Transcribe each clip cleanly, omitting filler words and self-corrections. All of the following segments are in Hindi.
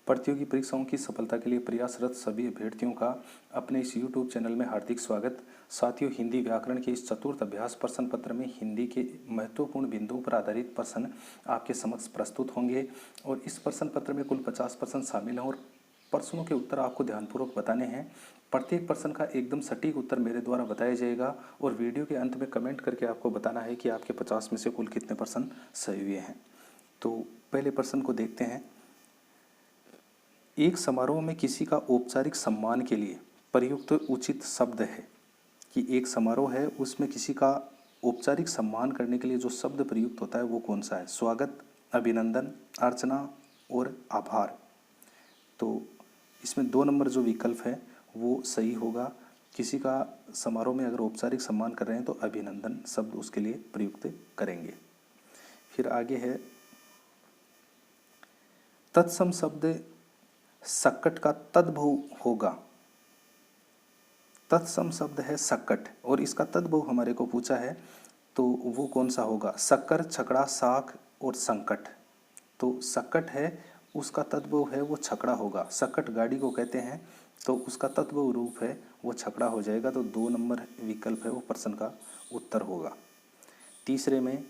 प्रतियोगी परीक्षाओं की सफलता के लिए प्रयासरत सभी अभ्यर्थियों का अपने इस YouTube चैनल में हार्दिक स्वागत। साथियों, हिंदी व्याकरण के इस चतुर्थ अभ्यास प्रश्न पत्र में हिंदी के महत्वपूर्ण बिंदुओं पर आधारित प्रश्न आपके समक्ष प्रस्तुत होंगे और इस प्रश्न पत्र में कुल 50 प्रश्न शामिल हैं और प्रश्नों के उत्तर आपको ध्यानपूर्वक बताने हैं। प्रत्येक प्रश्न का एकदम सटीक उत्तर मेरे द्वारा बताया जाएगा और वीडियो के अंत में कमेंट करके आपको बताना है कि आपके 50 में से कुल कितने प्रश्न सही हुए हैं। तो पहले प्रश्न को देखते हैं। एक समारोह में किसी का औपचारिक सम्मान के लिए प्रयुक्त उचित शब्द है कि एक समारोह है, उसमें किसी का औपचारिक सम्मान करने के लिए जो शब्द प्रयुक्त होता है वो कौन सा है? स्वागत, अभिनंदन, अर्चना और आभार। तो इसमें 2 नंबर जो विकल्प है वो सही होगा। किसी का समारोह में अगर औपचारिक सम्मान कर रहे हैं तो अभिनंदन शब्द उसके लिए प्रयुक्त करेंगे। फिर आगे है, तत्सम शब्द सक्कट का तद्भव होगा। तत्सम शब्द है सक्कट और इसका तद्भव हमारे को पूछा है, तो वो कौन सा होगा? शक्कर, छकड़ा, साख और संकट। तो सक्कट है, उसका तद्भव है वो छकड़ा होगा। सक्कट गाड़ी को कहते हैं, तो उसका तद्भव रूप है वो छकड़ा हो जाएगा। तो 2 नंबर विकल्प है वो प्रश्न का उत्तर होगा। तीसरे में,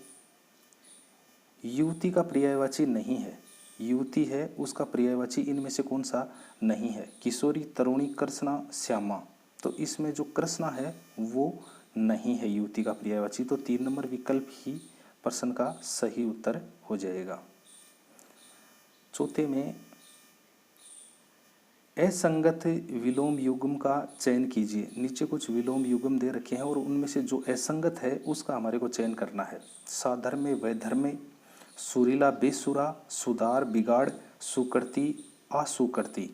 युवती का पर्यायवाची नहीं है। युवती है, उसका पर्यायवाची इनमें से कौन सा नहीं है? किशोरी, तरुणी, कृष्णा, श्यामा। तो इसमें जो कृष्णा है वो नहीं है युवती का पर्यायवाची। तो 3 नंबर विकल्प ही प्रश्न का सही उत्तर हो जाएगा। चौथे में, असंगत विलोम युग्म का चयन कीजिए। नीचे कुछ विलोम युग्म दे रखे हैं और उनमें से जो असंगत है उसका हमारे को चयन करना है। साधर्म्य, वैधर्म्य, सुरीला, बेसुरा, सुधार, बिगाड़, सुकृति, असुकृति।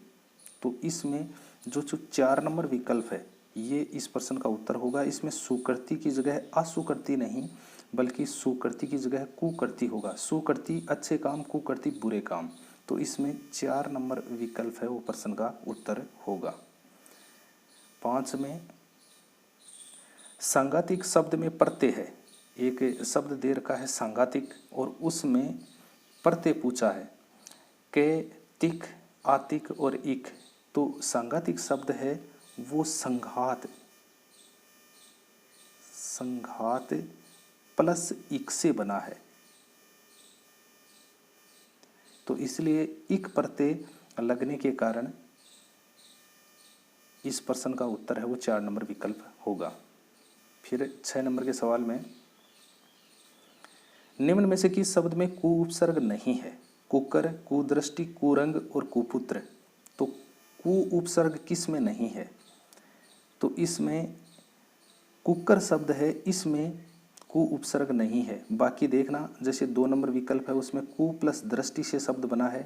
तो इसमें जो 4 नंबर विकल्प है ये इस प्रश्न का उत्तर होगा। इसमें सुकृति की जगह असुकृति नहीं बल्कि सुकृति की जगह कुकृति होगा। सुकृति अच्छे काम, कुकृति बुरे काम। तो इसमें 4 नंबर विकल्प है वो प्रश्न का उत्तर होगा। 5 में, सांगातिक शब्द में प्रत्यय है। एक शब्द दे रखा है सांगातिक और उसमें प्रत्यय पूछा है के, तिक, आतिक और इक। तो सांगातिक शब्द है वो संघात, संघात प्लस इक से बना है। तो इसलिए इक प्रत्यय लगने के कारण इस प्रश्न का उत्तर है वो 4 नंबर विकल्प होगा। फिर 6 नंबर के सवाल में, निम्न में से किस शब्द में कु उपसर्ग नहीं है? कुकर, कुदृष्टि, कुरंग और कुपुत्र। तो कु उपसर्ग किस में नहीं है? तो इसमें कुकर शब्द है, इसमें कु उपसर्ग नहीं है। बाकी देखना, जैसे 2 नंबर विकल्प है उसमें कु प्लस दृष्टि से शब्द बना है,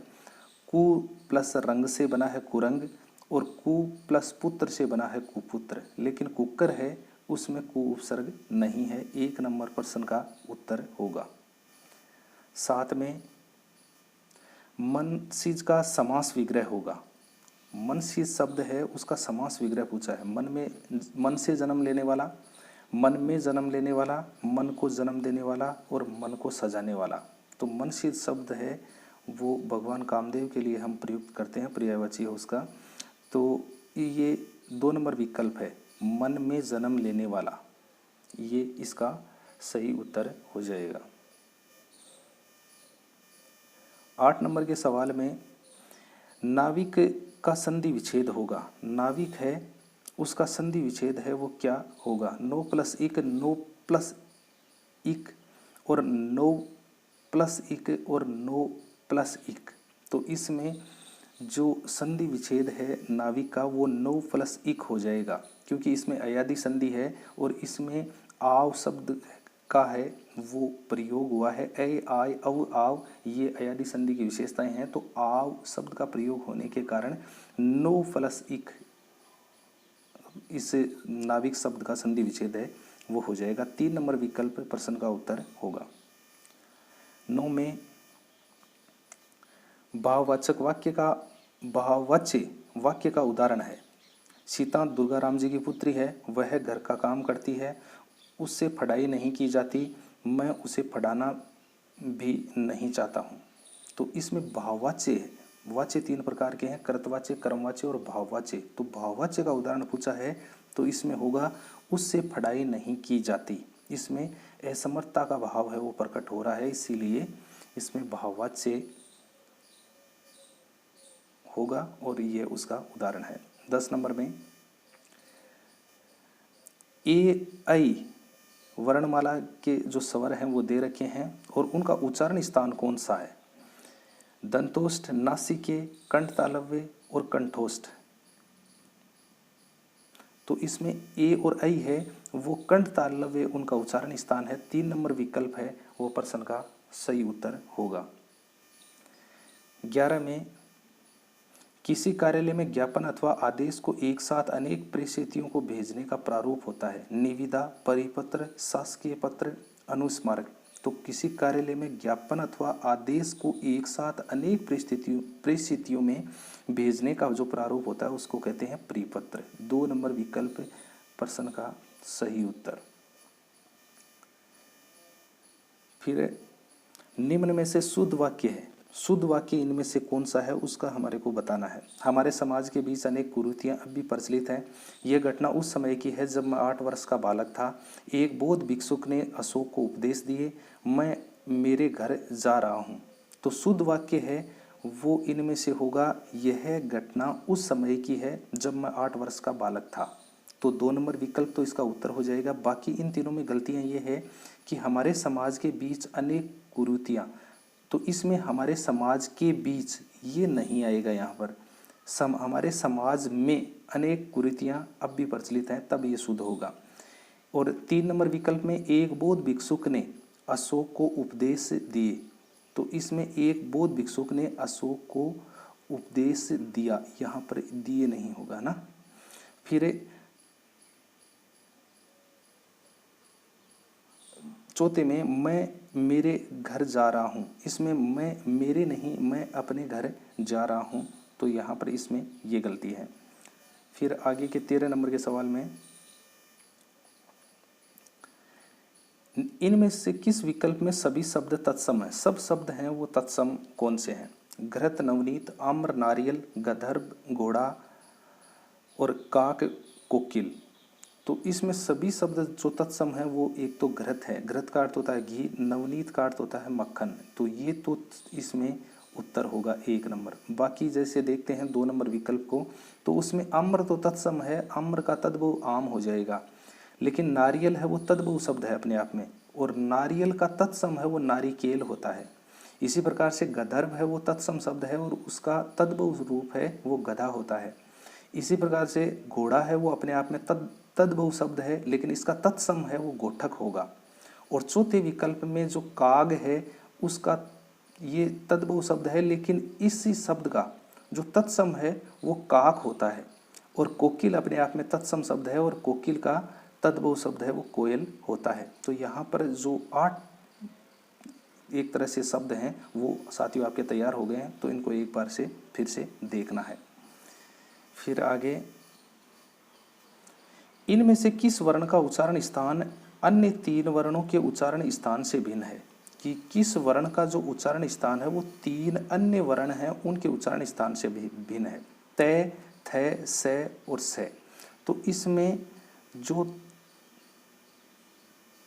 कु प्लस रंग से बना है कुरंग और कु प्लस पुत्र से बना है कुपुत्र। लेकिन कुकर है उसमें कु उपसर्ग नहीं है। 1 नंबर प्रश्न का उत्तर होगा। 7 में, मनसिज का समास विग्रह होगा। मनसिज शब्द है उसका समास विग्रह पूछा है। मन में, मन से जन्म लेने वाला, मन में जन्म लेने वाला, मन को जन्म देने वाला और मन को सजाने वाला। तो मनसिज शब्द है वो भगवान कामदेव के लिए हम प्रयुक्त करते हैं, पर्यायवाची है उसका। तो ये 2 नंबर विकल्प है, मन में जन्म लेने वाला, ये इसका सही उत्तर हो जाएगा। 8 नंबर के सवाल में, नाविक का संधि विच्छेद होगा। नाविक है उसका संधि विच्छेद है वो क्या होगा? नो प्लस इक, नो प्लस इक और नो प्लस इक और नो प्लस इक। तो इसमें जो संधि विच्छेद है नाविक का वो नो प्लस इक हो जाएगा, क्योंकि इसमें अयादि संधि है और इसमें आव शब्द का है वो प्रयोग हुआ है। ए, आय, अव, आव, ये अयादि संधि की विशेषताएं हैं। तो आव शब्द का प्रयोग होने के कारण नो प्लस इक, इस नाविक शब्द का संधि विच्छेद है वो हो जाएगा। 3 नंबर विकल्प प्रश्न का उत्तर होगा। 9 में, भाववाचक वाक्य का, भाववाच्य वाक्य का उदाहरण है। सीता दुर्गा राम जी की पुत्री है, वह घर का काम करती है, उससे पढ़ाई नहीं की जाती, मैं उसे पढ़ाना भी नहीं चाहता हूँ। तो इसमें भाववाच्य है, वाच्य 3 प्रकार के हैं, कृतवाच्य, कर्मवाच्य और भाववाच्य। तो भाववाच्य का उदाहरण पूछा है तो इसमें होगा उससे पढ़ाई नहीं की जाती। इसमें असमर्थता का भाव है वो प्रकट हो रहा है, इसीलिए इसमें भाववाच्य होगा और ये उसका उदाहरण है। 10 नंबर में ए आई वर्णमाला के जो स्वर हैं वो दे रखे हैं और उनका उच्चारण स्थान कौन सा है? दंतोष्ठ, नासिके, कंठ तालव्य और कंठोष्ठ। तो इसमें ए और आई है वो कंठ तालव्य उनका उच्चारण स्थान है। 3 नंबर विकल्प है वो प्रश्न का सही उत्तर होगा। 11 में किसी कार्यालय में ज्ञापन अथवा आदेश को एक साथ अनेक प्रेषितियों को भेजने का प्रारूप होता है। निविदा, परिपत्र, शासकीय पत्र, अनुस्मारक। तो किसी कार्यालय में ज्ञापन अथवा आदेश को एक साथ अनेक प्रेषितियों में भेजने का जो प्रारूप होता है उसको कहते हैं परिपत्र। 2 नंबर विकल्प प्रश्न का सही उत्तर। फिर निम्न में से शुद्ध वाक्य है, शुद्ध वाक्य इनमें से कौन सा है उसका हमारे को बताना है। हमारे समाज के बीच अनेक कुरीतियाँ अब भी प्रचलित हैं। यह घटना उस समय की है जब मैं 8 वर्ष का बालक था। एक बौद्ध भिक्षुक ने अशोक को उपदेश दिए, मैं मेरे घर जा रहा हूँ। तो शुद्ध वाक्य है वो इनमें से होगा यह घटना उस समय की है जब मैं 8 वर्ष का बालक था। तो 2 नंबर विकल्प तो इसका उत्तर हो जाएगा। बाकी इन तीनों में गलतियाँ ये है कि हमारे समाज के बीच अनेक कुरीतियाँ, तो इसमें हमारे समाज के बीच ये नहीं आएगा। यहाँ पर हमारे समाज में अनेक कुरीतियाँ अब भी प्रचलित हैं, तब ये शुद्ध होगा। और 3 नंबर विकल्प में एक बौद्ध भिक्षुक ने अशोक को उपदेश दिए, तो इसमें एक बौद्ध भिक्षुक ने अशोक को उपदेश दिया, यहाँ पर दिए नहीं होगा ना। फिर 4 में मैं मेरे घर जा रहा हूँ, इसमें मैं मेरे नहीं मैं अपने घर जा रहा हूँ, तो यहाँ पर इसमें ये गलती है। फिर आगे के 13 नंबर के सवाल में इनमें से किस विकल्प में सभी शब्द तत्सम है? सब शब्द हैं वो तत्सम कौन से हैं? घृत, नवनीत, आम्र, नारियल, गंधर्व, घोड़ा और काक, कोकिल। तो इसमें सभी शब्द जो तत्सम है वो एक तो घृत है, घृत का अर्थ होता है घी, नवनीत का अर्थ होता है मक्खन, तो ये तो इसमें उत्तर होगा 1 नंबर। बाकी जैसे देखते हैं 2 नंबर विकल्प को, तो उसमें आम्र तो तत्सम है, आम्र का तद्भव आम हो जाएगा, लेकिन नारियल है वो तद्भव शब्द है अपने आप में, और नारियल का तत्सम है वो नारिकेल होता है। इसी प्रकार से गंधर्व है वो तत्सम शब्द है और उसका तद्भव रूप है वो गधा होता है। इसी प्रकार से घोड़ा है वो अपने आप में तद्भव शब्द है, लेकिन इसका तत्सम है वो गोठक होगा। और चौथे विकल्प में जो काग है उसका ये तद्भव शब्द है, लेकिन इसी शब्द का जो तत्सम है वो काक होता है। और कोकिल अपने आप में तत्सम शब्द है और कोकिल का तद्भव शब्द है वो कोयल होता है। तो यहाँ पर जो 8 एक तरह से शब्द हैं वो साथियों आपके तैयार हो गए हैं, तो इनको एक बार से फिर से देखना है। फिर आगे इनमें से किस वर्ण का उच्चारण स्थान अन्य 3 वर्णों के उच्चारण स्थान से भिन्न है? कि किस वर्ण का जो उच्चारण स्थान है वो 3 अन्य वर्ण हैं उनके उच्चारण स्थान से भी भिन्न है। तय, थ, से और से। तो इसमें जो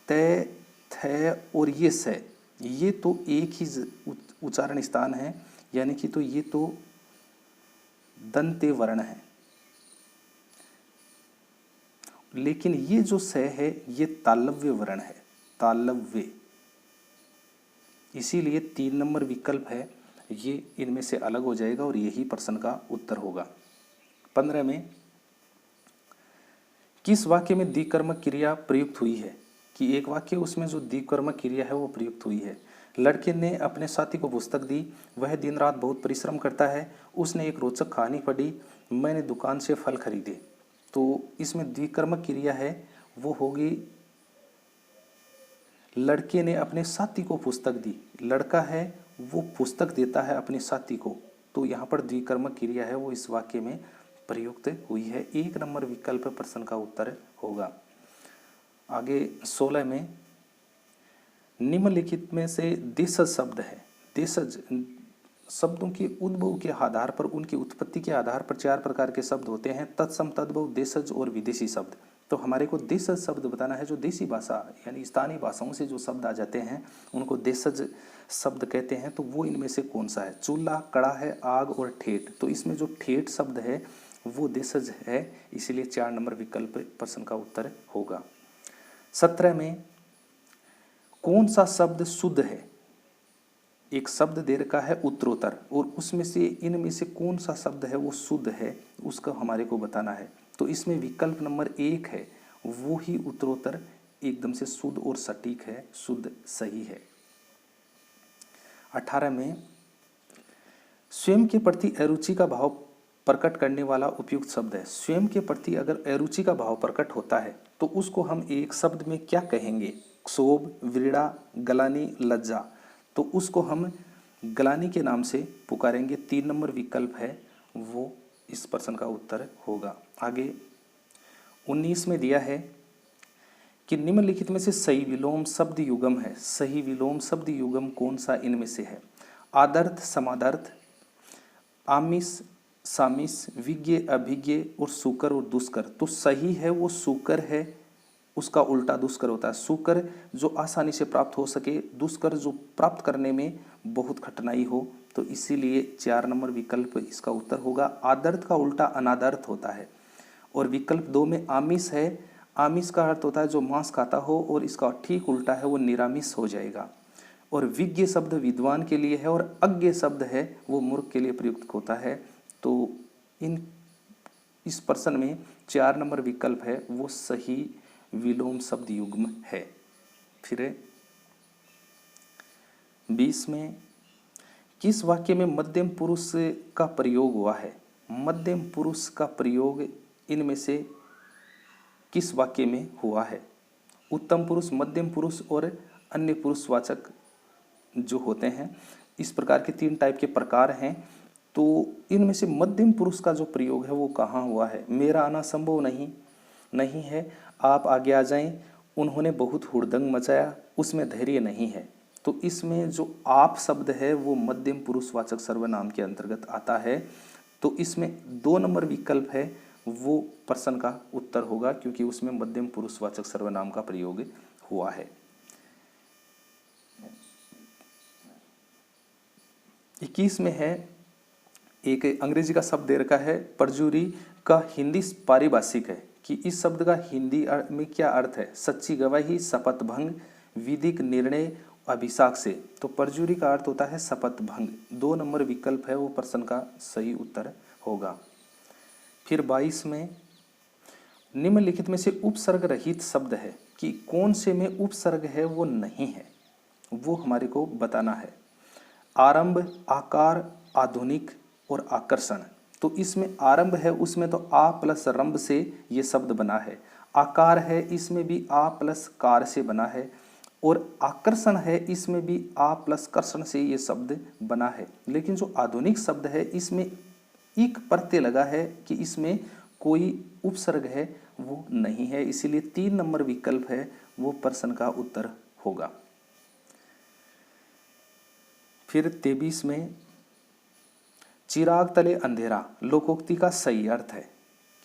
तय, थ और ये से, ये तो एक ही उच्चारण स्थान है, यानी कि तो ये तो दंते वर्ण है, लेकिन ये जो स है ये तालव्य वर्ण है, तालव्य। इसीलिए 3 नंबर विकल्प है ये इनमें से अलग हो जाएगा और यही प्रश्न का उत्तर होगा। 15 में किस वाक्य में द्विकर्मक क्रिया प्रयुक्त हुई है? कि एक वाक्य उसमें जो द्विकर्मक क्रिया है वो प्रयुक्त हुई है। लड़के ने अपने साथी को पुस्तक दी, वह दिन रात बहुत परिश्रम करता है, उसने एक रोचक कहानी पढ़ी, मैंने दुकान से फल खरीदे। तो इसमें द्विकर्मक क्रिया है वो होगी लड़के ने अपने साथी को पुस्तक दी, लड़का है वो पुस्तक देता है अपने साथी को, तो यहाँ पर द्विकर्मक क्रिया है वो इस वाक्य में प्रयुक्त हुई है। 1 नंबर विकल्प प्रश्न का उत्तर होगा। आगे 16 में निम्नलिखित में से देशज शब्द है, देशज शब्दों के उद्भव के आधार पर, उनकी उत्पत्ति के आधार पर 4 प्रकार के शब्द होते हैं, तत्सम, तद्भव, देशज और विदेशी शब्द। तो हमारे को देशज शब्द बताना है, जो देसी भाषा यानी स्थानीय भाषाओं से जो शब्द आ जाते हैं उनको देशज शब्द कहते हैं। तो वो इनमें से कौन सा है? चूल्हा, कड़ा है, आग और ठेठ। तो इसमें जो ठेठ शब्द है वो देशज है, इसीलिए 4 नंबर विकल्प प्रश्न का उत्तर होगा। 17 में कौन सा शब्द शुद्ध है? एक शब्द दे रखा है उत्तरोत्तर, और उसमें से इनमें से कौन सा शब्द है वो शुद्ध है, उसका हमारे को बताना है। तो इसमें विकल्प नंबर 1 है, वो ही उत्तरोत्तर एकदम से शुद्ध और सटीक है, शुद्ध सही है। 18 में स्वयं के प्रति अरुचि का भाव प्रकट करने वाला उपयुक्त शब्द है। स्वयं के प्रति अगर अरुचि का भाव प्रकट होता है तो उसको हम एक शब्द में क्या कहेंगे? क्षोभ, व्रीड़ा, गलानी, लज्जा। तो उसको हम गलानी के नाम से पुकारेंगे। 3 नंबर विकल्प है वो इस प्रश्न का उत्तर होगा। आगे 19 में दिया है कि निम्नलिखित में से सही विलोम शब्द युगम है। सही विलोम शब्द युगम कौन सा इनमें से है? आदर्थ, समादर्थ, आमिष, सामिष, विज्ञ, अभिज्ञ और सुकर और दुष्कर। तो सही है वो सुकर है, उसका उल्टा दुष्कर होता है। सुकर जो आसानी से प्राप्त हो सके, दुष्कर जो प्राप्त करने में बहुत कठिनाई हो। तो इसीलिए 4 नंबर विकल्प इसका उत्तर होगा। आदर्थ का उल्टा अनादर्थ होता है। और विकल्प 2 में आमिष है, आमिष का अर्थ होता है जो मांस खाता हो, और इसका ठीक उल्टा है वो निरामिष हो जाएगा। और विज्ञ शब्द विद्वान के लिए है, और अज्ञ शब्द है वो मूर्ख के लिए प्रयुक्त होता है। तो इस प्रश्न में 4 नंबर विकल्प है वो सही विलोम शब्द युग्म है। फिर 20 में किस वाक्य में मध्यम पुरुष का प्रयोग हुआ है? मध्यम पुरुष का प्रयोग इनमें से किस वाक्य में हुआ है? उत्तम पुरुष, मध्यम पुरुष और अन्य पुरुषवाचक जो होते हैं, इस प्रकार के 3 टाइप के प्रकार हैं। तो इनमें से मध्यम पुरुष का जो प्रयोग है वो कहाँ हुआ है? मेरा आना संभव नहीं है, आप आगे आ जाएं, उन्होंने बहुत हुड़दंग मचाया, उसमें धैर्य नहीं है। तो इसमें जो आप शब्द है वो मध्यम पुरुषवाचक सर्वनाम के अंतर्गत आता है। तो इसमें 2 नंबर विकल्प है वो प्रश्न का उत्तर होगा, क्योंकि उसमें मध्यम पुरुषवाचक सर्वनाम का प्रयोग हुआ है। 21 में है एक अंग्रेजी का शब्द दे रखा है, परजुरी का हिंदी पारिभाषिक है कि इस शब्द का हिंदी में क्या अर्थ है? सच्ची गवाही, शपथ भंग, विधिक निर्णय, अभिशाप से। तो परजुरी का अर्थ होता है शपथ भंग। 2 नंबर विकल्प है वो प्रश्न का सही उत्तर होगा। फिर 22 में निम्नलिखित में से उपसर्ग रहित शब्द है कि कौन से में उपसर्ग है वो नहीं है, वो हमारे को बताना है। आरंभ, आकार, आधुनिक और आकर्षण। तो इसमें आरंभ है उसमें तो आ प्लस रंभ से ये शब्द बना है। आकार है इसमें भी आ प्लस कार से बना है। और आकर्षण है इसमें भी आ प्लस कर्षण से ये शब्द बना है। लेकिन जो आधुनिक शब्द है इसमें एक प्रत्यय लगा है कि इसमें कोई उपसर्ग है वो नहीं है, इसीलिए 3 नंबर विकल्प है वो प्रश्न का उत्तर होगा। फिर 23 में चिराग तले अंधेरा लोकोक्ति का सही अर्थ है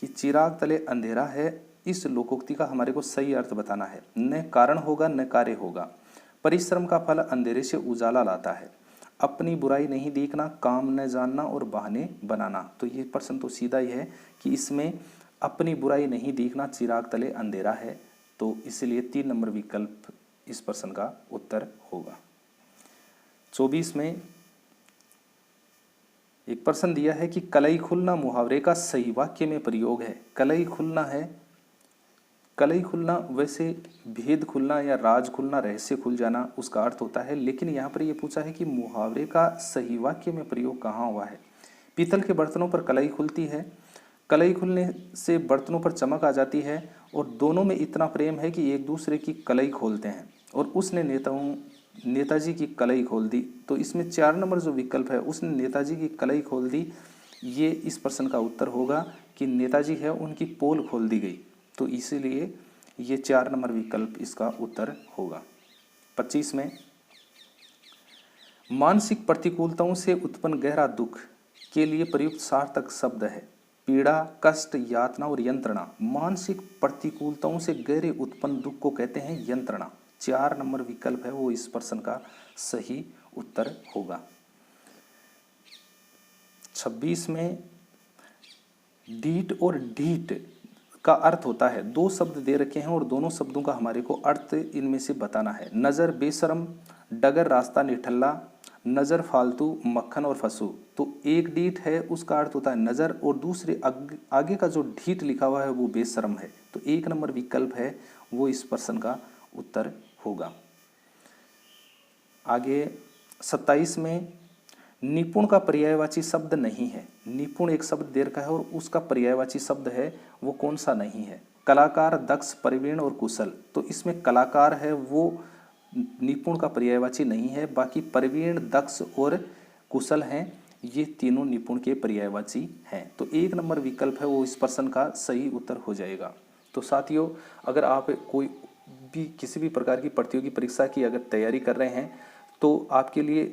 कि चिराग तले अंधेरा है, इस लोकोक्ति का हमारे को सही अर्थ बताना है। न कारण होगा न कार्य होगा, परिश्रम का फल अंधेरे से उजाला लाता है, अपनी बुराई नहीं देखना, काम न जानना और बहाने बनाना। तो ये प्रश्न तो सीधा ही है कि इसमें अपनी बुराई नहीं देखना चिराग तले अंधेरा है, तो इसलिए 3 नंबर विकल्प इस प्रश्न का उत्तर होगा। 24 में एक प्रश्न दिया है कि कलई खुलना मुहावरे का सही वाक्य में प्रयोग है। कलई खुलना है, कलई खुलना वैसे भेद खुलना या राज खुलना, रहस्य खुल जाना उसका अर्थ होता है, लेकिन यहाँ पर ये पूछा है कि मुहावरे का सही वाक्य में प्रयोग कहाँ हुआ है। पीतल के बर्तनों पर कलई खुलती है, कलई खुलने से बर्तनों पर चमक आ जाती है और दोनों में इतना प्रेम है कि एक दूसरे की कलई खोलते हैं, और उसने नेताजी की कलई खोल दी। तो इसमें 4 नंबर जो विकल्प है उसने नेताजी की कलई खोल दी, ये इस प्रश्न का उत्तर होगा कि नेताजी है उनकी पोल खोल दी गई। तो इसीलिए ये 4 नंबर विकल्प इसका उत्तर होगा। 25 में मानसिक प्रतिकूलताओं से उत्पन्न गहरा दुख के लिए प्रयुक्त सार्थक शब्द है पीड़ा, कष्ट, यातना और यंत्रणा। मानसिक प्रतिकूलताओं से गहरे उत्पन्न दुख को कहते हैं यंत्रणा। 4 नंबर विकल्प है वो इस प्रश्न का सही उत्तर होगा। 26 में डीट और ढीठ का अर्थ होता है, 2 शब्द दे रखे हैं और दोनों शब्दों का हमारे को अर्थ इनमें से बताना है। नजर बेशरम, डगर रास्ता निठल्ला, नजर फालतू, मक्खन और फसू। तो एक डीठ है उसका अर्थ होता है नजर और दूसरे आगे का जो ढीठ लिखा हुआ है वो बेशरम है। तो 1 नंबर विकल्प है वो इस प्रश्न का उत्तर होगा। आगे 27 में निपुण का पर्यायवाची शब्द नहीं है। निपुण एक शब्द दे रखा है और उसका पर्यायवाची शब्द है वो कौन सा नहीं है। कलाकार, दक्ष, प्रवीण और कुशल। तो इसमें कलाकार है वो निपुण का पर्यायवाची नहीं है, बाकी प्रवीण, दक्ष और कुशल हैं, ये तीनों निपुण के पर्यायवाची हैं। तो 1 नंबर विकल्प है वो इस प्रश्न का सही उत्तर हो जाएगा। तो साथियों, अगर आप कोई भी किसी भी प्रकार की प्रतियोगी परीक्षा की अगर तैयारी कर रहे हैं तो आपके लिए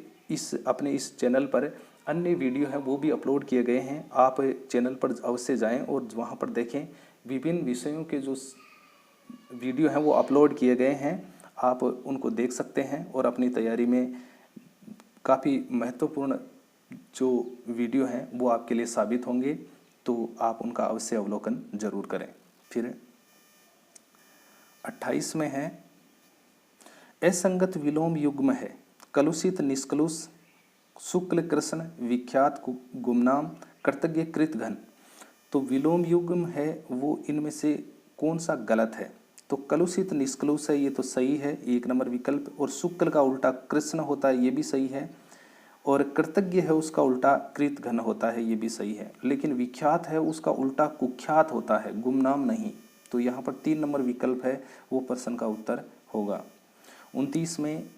अपने इस चैनल पर अन्य वीडियो हैं वो भी अपलोड किए गए हैं। आप चैनल पर अवश्य जाएं और वहाँ पर देखें, विभिन्न विषयों के जो वीडियो हैं वो अपलोड किए गए हैं, आप उनको देख सकते हैं और अपनी तैयारी में काफ़ी महत्वपूर्ण जो वीडियो हैं वो आपके लिए साबित होंगे। तो आप उनका अवश्य अवलोकन जरूर करें। फिर 28 में है असंगत विलोम युग्म है कलुषित, निष्कलुष, शुक्ल, कृष्ण, विख्यात, गुमनाम, कृतज्ञ, कृत, घन। तो विलोम युग्म है वो इनमें से कौन सा गलत है। तो कलुषित निष्कलुष है ये तो सही है 1 नंबर विकल्प, और शुक्ल का उल्टा कृष्ण होता है ये भी सही है, और कृतज्ञ है उसका उल्टा कृत घन होता है ये भी सही है। लेकिन विख्यात है उसका उल्टा कुख्यात होता है, गुमनाम नहीं। तो यहाँ पर 3 नंबर विकल्प है वो प्रश्न का उत्तर होगा। 29 में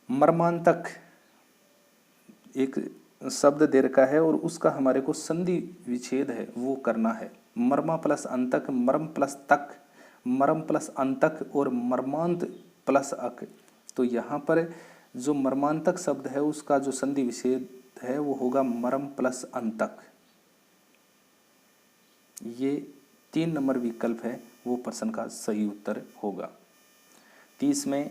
मर्मांतक एक शब्द दे रखा है और उसका हमारे को संधि विच्छेद है वो करना है। मर्मा प्लस अंतक, मर्म प्लस तक, मर्म प्लस अंतक और मर्मांत प्लस अक। तो यहाँ पर जो मर्मांतक शब्द है उसका जो संधि विच्छेद है वो होगा मर्म प्लस अंतक। ये 3 नंबर विकल्प है वो प्रश्न का सही उत्तर होगा। 30 में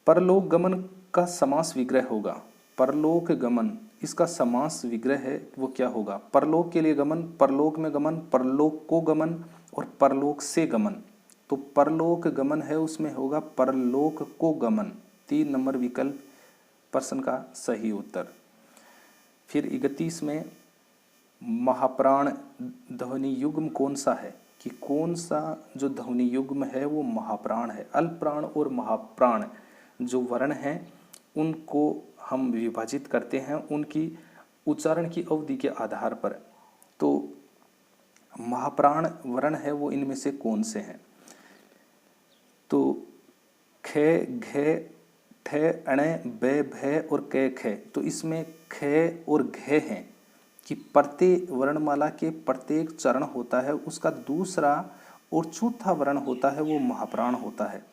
परलोक गमन का समास विग्रह होगा। परलोक गमन इसका समास विग्रह है वो क्या होगा। परलोक के लिए गमन, परलोक में गमन, परलोक को गमन और परलोक से गमन। तो परलोक गमन है उसमें होगा परलोक को गमन। 3 नंबर विकल्प प्रश्न का सही उत्तर। फिर 31 में महाप्राण ध्वनि युग्म कौन सा है, कि कौन सा जो ध्वनि युग्म है वो महाप्राण है। अल्पप्राण और महाप्राण जो वर्ण हैं उनको हम विभाजित करते हैं उनकी उच्चारण की अवधि के आधार पर। तो महाप्राण वर्ण है वो इनमें से कौन से हैं। तो खे, घे, ठे, अणे, बे, भे और कै, खे। तो इसमें खे और घे हैं कि प्रत्येक वर्णमाला के प्रत्येक चरण होता है उसका दूसरा और चौथा वर्ण होता है वो महाप्राण होता है।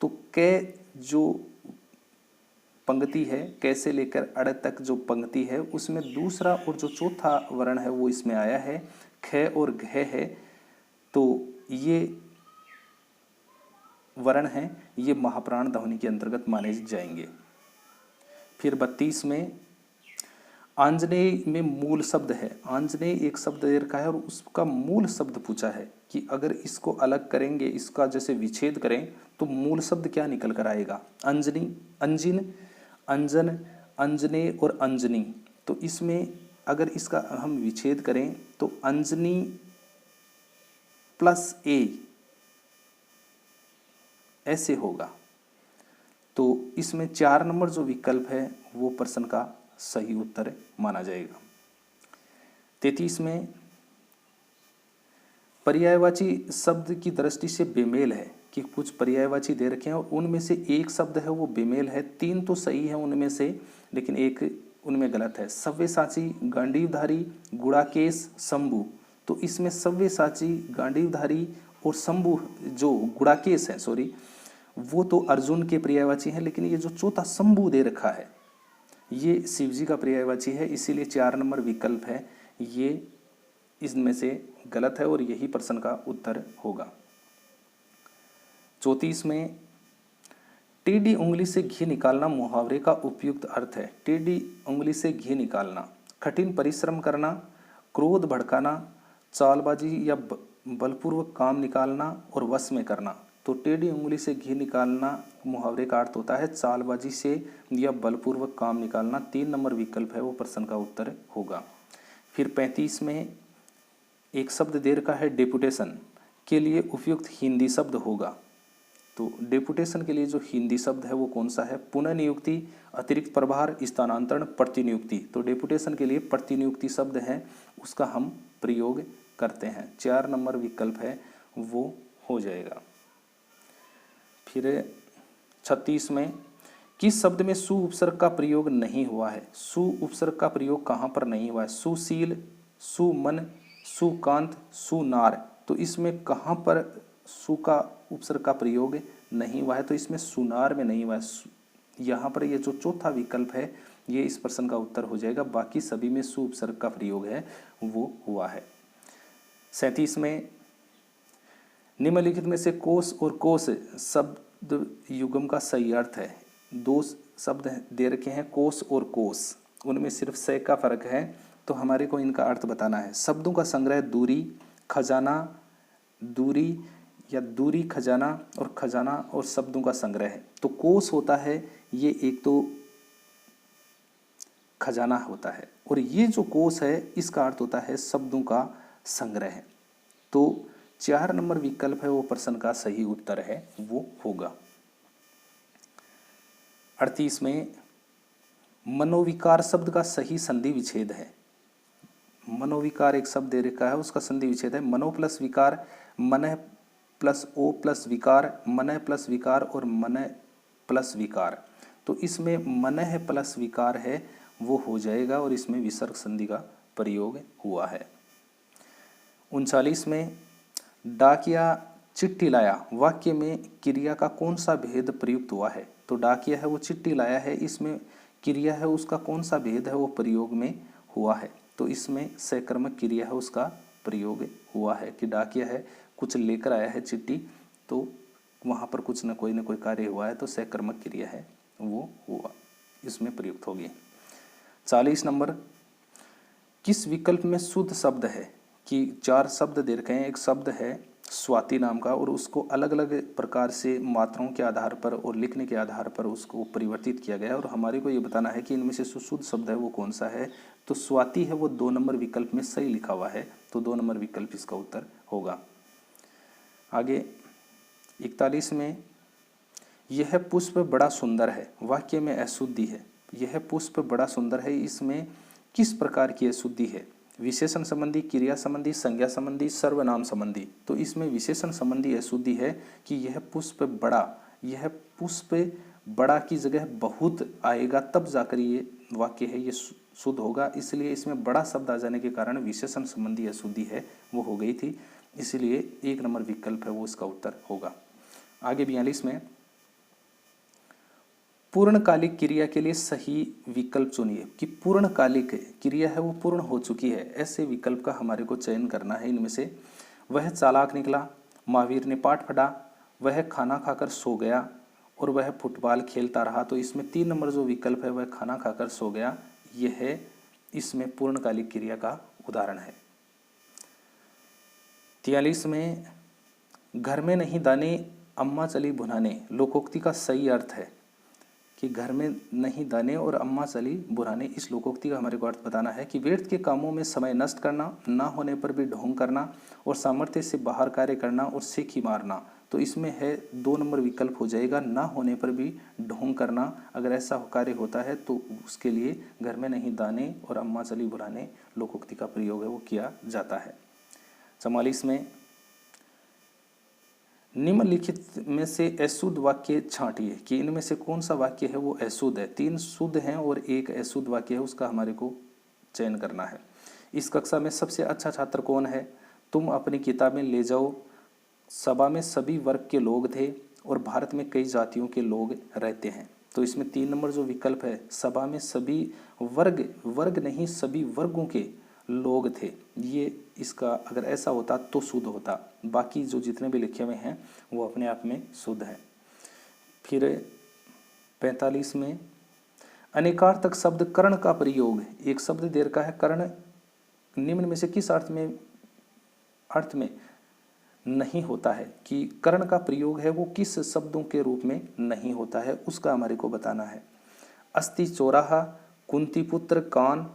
तो कै जो पंक्ति है, कैसे लेकर अड़ तक जो पंक्ति है उसमें दूसरा और जो चौथा वर्ण है वो इसमें आया है, ख और घ है। तो ये वर्ण हैं ये महाप्राण ध्वनि के अंतर्गत माने जाएंगे। फिर 32 में आंजनेय में मूल शब्द है। आंजनेय एक शब्द दे रखा है और उसका मूल शब्द पूछा है कि अगर इसको अलग करेंगे, इसका जैसे विच्छेद करें तो मूल शब्द क्या निकल कर आएगा। अंजनी, अंजिन, अंजन, अंजने और अंजनी। तो इसमें अगर इसका हम विच्छेद करें तो अंजनी प्लस ए ऐसे होगा। तो इसमें 4 नंबर जो विकल्प है वो प्रश्न का सही उत्तर माना जाएगा। 33 में पर्यायवाची शब्द की दृष्टि से बेमेल है, कि कुछ पर्यायवाची दे रखे हैं और उनमें से एक शब्द है वो बेमेल है। 3 तो सही है उनमें से लेकिन एक उनमें गलत है। सव्यसाची, गांडीवधारी, गुड़ाकेश, शंभु। तो इसमें सव्यसाची, गांडीवधारी और शंभु जो गुड़ाकेश है वो तो अर्जुन के पर्यायवाची हैं, लेकिन ये जो चौथा शंभू दे रखा है ये शिव जी का पर्यायवाची है, इसीलिए 4 नंबर विकल्प है ये इसमें से गलत है और यही प्रश्न का उत्तर होगा। 34 में टेढ़ी उंगली से घी निकालना मुहावरे का उपयुक्त अर्थ है। टेढ़ी उंगली से घी निकालना, कठिन परिश्रम करना, क्रोध भड़काना, चालबाजी या बलपूर्वक काम निकालना और वश में करना। तो टेढ़ी उंगली से घी निकालना मुहावरे का अर्थ होता है चालबाजी से या बलपूर्वक काम निकालना। 3 नंबर विकल्प है वो प्रश्न का उत्तर होगा। फिर 35 में एक शब्द दे रखा है डेपुटेशन के लिए उपयुक्त हिंदी शब्द होगा। तो डेपुटेशन के लिए जो हिंदी शब्द है वो कौन सा है? पुनर्नियुक्ति, अतिरिक्त प्रभार, स्थानांतरण, प्रतिनियुक्ति। तो डेपुटेशन के लिए प्रतिनियुक्ति शब्द है उसका हम प्रयोग करते हैं। 4 नंबर विकल्प है वो हो जाएगा। फिर 36 में किस शब्द में सु उपसर्ग का प्रयोग नहीं हुआ है? सु उपसर्ग का प्रयोग कहाँ पर नहीं हुआ है? सुशील, सुमन, सुकांत, सुनार। तो इसमें कहाँ पर सु का उपसर्ग का प्रयोग नहीं हुआ है? तो इसमें सुनार में नहीं हुआ है। यहाँ पर ये जो चौथा विकल्प है ये इस प्रश्न का उत्तर हो जाएगा। बाकी सभी में सु उपसर्ग का प्रयोग है वो हुआ है। 37 में निम्नलिखित में से कोस और कोस शब्द युग्म का सही अर्थ है। 2 शब्द दे रखे हैं कोस और कोस, उनमें सिर्फ से का फर्क है, तो हमारे को इनका अर्थ बताना है। शब्दों का संग्रह दूरी, खजाना, दूरी या दूरी खजाना, और खजाना और शब्दों का संग्रह है। तो कोस होता है ये एक तो खजाना होता है, और ये जो कोस है इसका अर्थ होता है शब्दों का संग्रह। तो 4 नंबर विकल्प है वो प्रश्न का सही उत्तर है वो होगा। 38 में मनोविकार शब्द का सही संधि विच्छेद है। मनोविकार एक शब्द दे रखा है उसका संधि विच्छेद है मनो प्लस विकार, मन प्लस ओ प्लस विकार, मन प्लस विकार और मन प्लस विकार। तो इसमें मन प्लस विकार है वो हो जाएगा और इसमें विसर्ग संधि का प्रयोग हुआ है। 39 में डाकिया चिट्ठी लाया वाक्य में क्रिया का कौन सा भेद प्रयुक्त हुआ है? तो डाकिया है वो चिट्ठी लाया है, इसमें क्रिया है उसका कौन सा भेद है वो प्रयोग में हुआ है? तो इसमें सकर्मक क्रिया है उसका प्रयोग हुआ है कि डाकिया है कुछ लेकर आया है चिट्ठी, तो वहाँ पर कुछ न कोई कार्य हुआ है, तो सकर्मक क्रिया है वो हुआ, इसमें प्रयुक्त होगी। 40 नंबर किस विकल्प में शुद्ध शब्द है? कि 4 शब्द दे रखे हैं। एक शब्द है स्वाति नाम का और उसको अलग अलग प्रकार से मात्राओं के आधार पर और लिखने के आधार पर उसको परिवर्तित किया गया है, और हमारे को ये बताना है कि इनमें से शुद्ध शब्द है वो कौन सा है। तो स्वाति है वो 2 नंबर विकल्प में सही लिखा हुआ है, तो 2 नंबर विकल्प इसका उत्तर होगा। आगे 41 में यह पुष्प बड़ा सुंदर है वाक्य में अशुद्धि है। यह पुष्प बड़ा सुंदर है, इसमें किस प्रकार की अशुद्धि है? विशेषण संबंधी, क्रिया संबंधी, संज्ञा संबंधी, सर्वनाम संबंधी। तो इसमें विशेषण संबंधी अशुद्धि है कि यह पुष्प बड़ा, यह पुष्प बड़ा की जगह बहुत आएगा तब जाकर ये वाक्य है ये शुद्ध होगा, इसलिए इसमें बड़ा शब्द आ जाने के कारण विशेषण संबंधी अशुद्धि है वो हो गई थी, इसलिए 1 नंबर विकल्प है वो इसका उत्तर होगा। आगे 42 में पूर्णकालिक क्रिया के लिए सही विकल्प चुनिए। कि पूर्णकालिक क्रिया है वो पूर्ण हो चुकी है, ऐसे विकल्प का हमारे को चयन करना है। इनमें से वह चालाक निकला, महावीर ने पाठ पढ़ा, वह खाना खाकर सो गया और वह फुटबॉल खेलता रहा। तो इसमें 3 नंबर जो विकल्प है वह खाना खाकर सो गया, यह है इसमें पूर्णकालिक क्रिया का उदाहरण है। 43 में घर में नहीं दाने अम्मा चली भुनाने लोकोक्ति का सही अर्थ है। कि घर में नहीं दाने और अम्मा चली बुराने, इस लोकोक्ति का हमारे को अर्थ बताना है कि व्यर्थ के कामों में समय नष्ट करना, ना होने पर भी ढोंग करना और सामर्थ्य से बाहर कार्य करना और सेखी मारना। तो इसमें है 2 नंबर विकल्प हो जाएगा, ना होने पर भी ढोंग करना। अगर ऐसा कार्य होता है तो उसके लिए घर में नहीं दाने और अम्मा चली बुराने लोकोक्ति का प्रयोग है वो किया जाता है। 44 में निम्नलिखित में से अशुद्ध वाक्य छांटिए। कि इनमें से कौन सा वाक्य है वो अशुद्ध है? 3 शुद्ध हैं और 1 अशुद्ध वाक्य है, उसका हमारे को चयन करना है। इस कक्षा में सबसे अच्छा छात्र कौन है? तुम अपनी किताबें ले जाओ, सभा में सभी वर्ग के लोग थे और भारत में कई जातियों के लोग रहते हैं। तो इसमें 3 नंबर जो विकल्प है, सभा में सभी वर्ग नहीं सभी वर्गों के लोग थे, ये इसका अगर ऐसा होता तो शुद्ध होता। बाकी जो जितने भी लिखे हुए हैं वो अपने आप में शुद्ध है। फिर 45 में अनेकार्थक शब्द कर्ण का प्रयोग, एक शब्द दे रखा है कर्ण, निम्न में से किस अर्थ में नहीं होता है, कि कर्ण का प्रयोग है वो किस शब्दों के रूप में नहीं होता है, उसका हमारे को बताना है। अस्थि चौराहा, कुंती पुत्र, कान,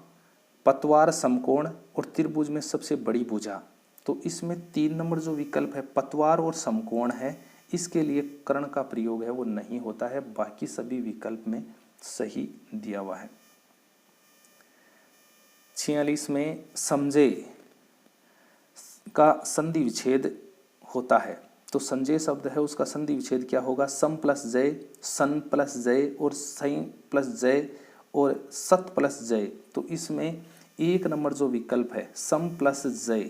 पतवार समकोण और त्रिभुज में सबसे बड़ी भुजा। तो इसमें 3 नंबर जो विकल्प है पतवार और समकोण है, इसके लिए कर्ण का प्रयोग है वो नहीं होता है, बाकी सभी विकल्प में सही दिया हुआ है। 46 में समझे का संधि विच्छेद होता है, तो संजय शब्द है उसका संधि विच्छेद क्या होगा, सम प्लस जय, सन प्लस जय और सई प्लस जय और सत प्लस जय। तो इसमें 1 नंबर जो विकल्प है सम प्लस जय,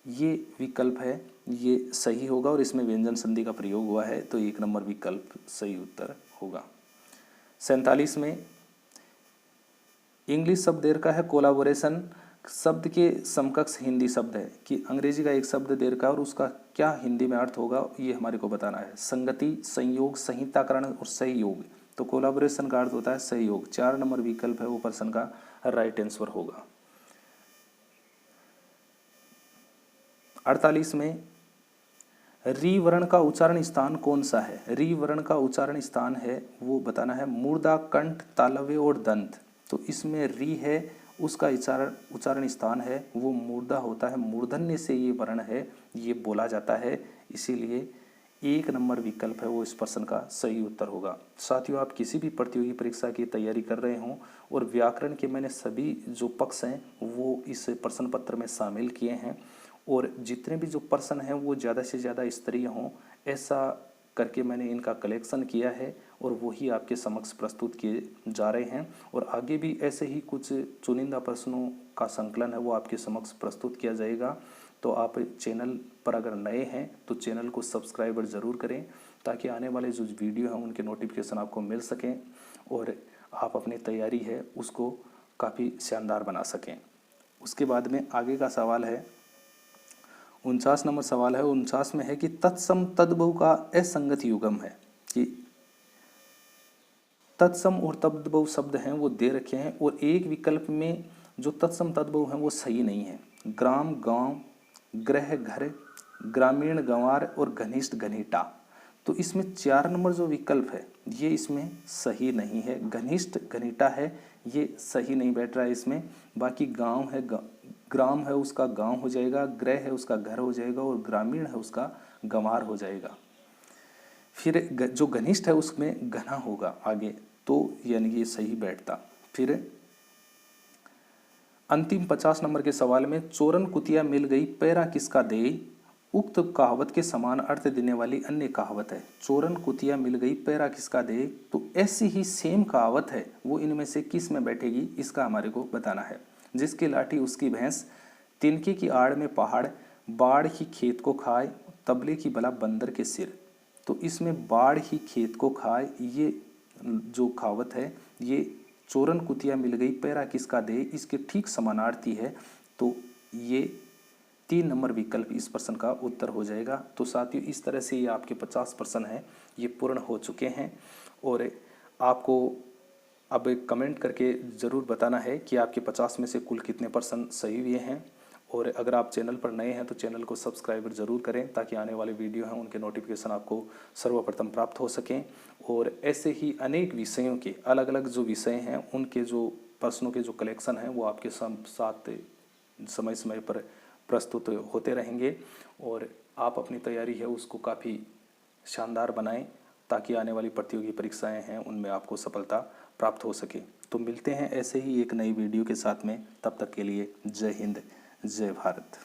ये विकल्प है ये सही होगा और इसमें व्यंजन संधि का प्रयोग हुआ है, तो 1 नंबर विकल्प सही उत्तर होगा। 47 में इंग्लिश शब्द दे रखा है कोलाबोरेशन, शब्द के समकक्ष हिंदी शब्द है, कि अंग्रेजी का एक शब्द दे रखा है और उसका क्या हिंदी में अर्थ होगा ये हमारे को बताना है। संगति, संयोग, संहिताकरण और सहयोग। तो कोलाबोरेशन का अर्थ होता है सहयोग। 4 नंबर विकल्प है वो प्रश्न का राइट आंसर होगा। 48 में री वर्ण का उच्चारण स्थान कौन सा है, री वर्ण का उच्चारण स्थान है वो बताना है मूर्धा, कंठ, तालव्य और दंत। तो इसमें री है उसका उच्चारण स्थान है वो मूर्धा होता है, मूर्धन्य से ये वर्ण है ये बोला जाता है, इसीलिए 1 नंबर विकल्प है वो इस प्रश्न का सही उत्तर होगा। साथियों, आप किसी भी प्रतियोगी परीक्षा की तैयारी कर रहे हों और व्याकरण के मैंने सभी जो पक्ष हैं वो इस प्रश्न पत्र में शामिल किए हैं, और जितने भी जो प्रश्न हैं वो ज़्यादा से ज़्यादा स्तरीय हों ऐसा करके मैंने इनका कलेक्शन किया है और वही आपके समक्ष प्रस्तुत किए जा रहे हैं। और आगे भी ऐसे ही कुछ चुनिंदा प्रश्नों का संकलन है वो आपके समक्ष प्रस्तुत किया जाएगा। तो आप चैनल पर अगर नए हैं तो चैनल को सब्सक्राइब ज़रूर करें, ताकि आने वाले जो वीडियो हैं उनके नोटिफिकेशन आपको मिल सकें और आप अपनी तैयारी है उसको काफ़ी शानदार बना सकें। उसके बाद में आगे का सवाल है 49 नंबर सवाल है। 49 में है कि तत्सम तद्भव का असंगत युग्म है, कि तत्सम और तद्भव शब्द हैं वो दे रखे हैं और एक विकल्प में जो तत्सम तद्भव हैं वो सही नहीं है। ग्राम गांव, ग्रह घर, ग्रामीण गंवार और घनिष्ठ घनीटा। तो इसमें 4 नंबर जो विकल्प है ये इसमें सही नहीं है। घनिष्ठ घनीटा है ये सही नहीं बैठ रहा है इसमें। बाकी गांव है ग्राम है उसका गांव हो जाएगा, ग्रह है उसका घर हो जाएगा और ग्रामीण है उसका गंवार हो जाएगा। फिर जो घनिष्ठ है उसमें घना होगा आगे, तो यानी ये सही बैठता। फिर अंतिम 50 नंबर के सवाल में चोरन कुतिया मिल गई पैरा किसका दे, उक्त कहावत के समान अर्थ देने वाली अन्य कहावत है। चोरन कुतिया मिल गई पैरा किसका दे, तो ऐसी ही सेम कहावत है वो इनमें से किस में बैठेगी इसका हमारे को बताना है। जिसकी लाठी उसकी भैंस, तिनके की आड़ में पहाड़, बाढ़ ही खेत को खाए, तबले की बला बंदर के सिर। तो इसमें बाढ़ ही खेत को खाए ये जो कहावत है ये चोरन कुतिया मिल गई पैरा किसका दे इसके ठीक समानार्थी है। तो ये 3 नंबर विकल्प इस प्रश्न का उत्तर हो जाएगा। तो साथियों, इस तरह से ये आपके 50 प्रश्न हैं ये पूर्ण हो चुके हैं और आपको अब कमेंट करके ज़रूर बताना है कि आपके 50 में से कुल कितने प्रश्न सही हुए हैं। और अगर आप चैनल पर नए हैं तो चैनल को सब्सक्राइब ज़रूर करें, ताकि आने वाले वीडियो हैं उनके नोटिफिकेशन आपको सर्वप्रथम प्राप्त हो सकें। और ऐसे ही अनेक विषयों के अलग अलग जो विषय हैं उनके जो प्रश्नों के जो कलेक्शन हैं वो आपके साथ समय समय पर प्रस्तुत होते रहेंगे और आप अपनी तैयारी है उसको काफ़ी शानदार बनाएं, ताकि आने वाली प्रतियोगी परीक्षाएं हैं उनमें आपको सफलता प्राप्त हो सके। तो मिलते हैं ऐसे ही एक नई वीडियो के साथ में, तब तक के लिए जय हिंद, जय भारत।